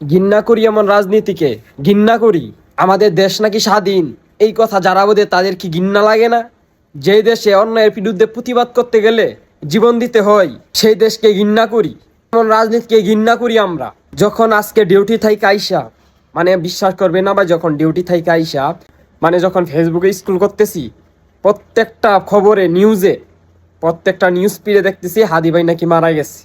ঘৃণা করি এমন রাজনীতিকে, ঘৃণা করি। আমাদের দেশ নাকি স্বাধীন, এই কথা যারা বোধে তাদের কি ঘৃণা লাগে না? যে দেশে অন্যায়ের বিরুদ্ধে প্রতিবাদ করতে গেলে জীবন দিতে হয়, সেই দেশকে ঘৃণা করি, এমন রাজনীতিকে ঘৃণা করি আমরা। যখন আজকে ডিউটি থেকে আইসা, মানে বিশ্বাস করবে না, বা যখন ডিউটি থেকে আইসা মানে যখন ফেসবুকে স্ক্রল করতেছি, প্রত্যেকটা খবরে নিউজে, প্রত্যেকটা নিউজ ফিডে দেখতেছি হাদি ভাই নাকি মারা গেছে।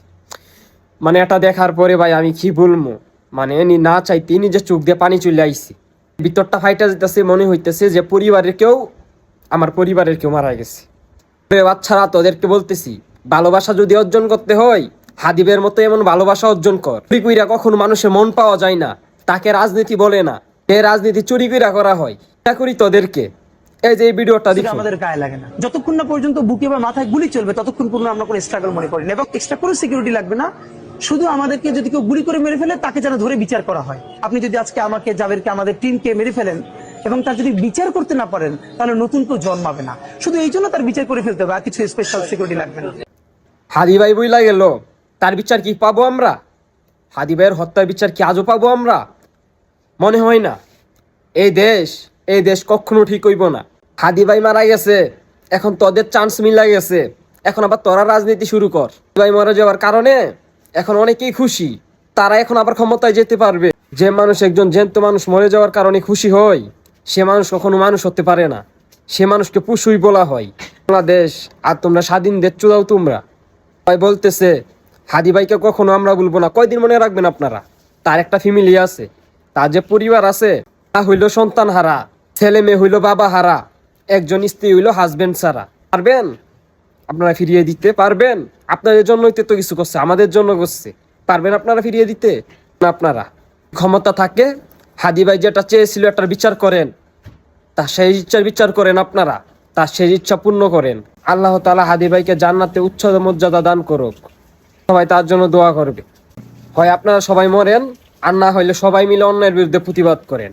মানে এটা দেখার পরে ভাই আমি কি বলবো, মানে না চাইতে নিজের চোখ দিয়ে পানি চলে আইছি। ভিতরটা ফাইটা যেতেছে, মনে হইতেছে যে আমার পরিবারের কেউ মারা গেছে। বাচ্চারা তোদেরকে বলতেছি, ভালোবাসা যদি অর্জন করতে হয় হাদিবের মতো এমন ভালোবাসা অর্জন কর। চুরি কইরা কখনো মানুষের মন পাওয়া যায় না, তাকে রাজনীতি বলে না। এই রাজনীতি চুরি কইরা করা হয়। এটা করি তোদেরকে। এই যে এই ভিডিওটা দেখো, আমাদের গায়ে লাগে না। যতক্ষণ না পর্যন্ত বুকে বা মাথায় গুলি চলবে ততক্ষণ পর্যন্ত আমরা কোনো স্ট্রাগল মনে করি না, এবং এক্সট্রা কোনো সিকিউরিটি লাগবে না। শুধু আমাদেরকে যদি কেউ গুলি করে মেরে ফেলে তাকে যেন ধরে বিচার করা হয়। আপনি যদি আজকে আমাকে, জাবেরকে, আমাদের টিমকে মেরে ফেলেন এবং তার যদি বিচার করতে না পারেন, তাহলে নতুন কেউ জন্মাবে না। শুধু এই জন্য তার বিচার করে ফেলতে হবে, আর কিছু স্পেশাল সিকিউরিটি লাগবে না। হাদি ভাই বইলা গেল, তার বিচার কি পাবো আমরা? হাদি ভাইয়ের হত্যার বিচার কি আজও পাবো আমরা? মনে হয় না। এই দেশ কখনো ঠিক হইব না। হাদি ভাই মারা গেছে, এখন তোদের চান্স মিলা গেছে, এখন আবার তোরা রাজনীতি শুরু কর। ভাই মারা যাওয়ার কারণে এখন অনেকেই খুশি, তারা এখন আবার ক্ষমতায় যেতে পারবে। যে মানুষ, একজন জ্যান্ত মানুষ মরে যাওয়ার কারণে খুশি হয়, সে মানুষ কখনো মানুষ হতে পারে না। সে মানুষকে পশুই বলা হয়। বাংলাদেশ আর তোমরা স্বাধীন দেশ চুদাও তোমরা। ভাই বলতেছে হাদি ভাইকে কখনো আমরা বলবো না। কয়দিন মনে রাখবেন আপনারা? তার একটা ফ্যামিলি আছে, তার যে পরিবার আছে, তা হইলো সন্তান হারা, ছেলে মেয়ে হইলো বাবা হারা, একজন স্ত্রী হইলো হাজবেন্ড ছাড়া। পারবেন আপনারা ফিরিয়ে দিতে? পারবেন? আপনাদের জন্যই তো কিছু করছে, আমাদের জন্য করছে। পারবেন আপনারা ফিরিয়ে দিতে? আপনারা ক্ষমতা থাকে, হাদি ভাই যেটা চেয়েছিল এটার বিচার করেন, তার সেই ইচ্ছার বিচার করেন আপনারা, তার সেই ইচ্ছা পূর্ণ করেন। আল্লাহ তাআলা হাদি ভাইকে জান্নাতে উচ্চ মর্যাদা দান করুক। সবাই তার জন্য দোয়া করবে। হয় আপনারা সবাই মরেন, আর না হইলে সবাই মিলে অন্যায়ের বিরুদ্ধে প্রতিবাদ করেন।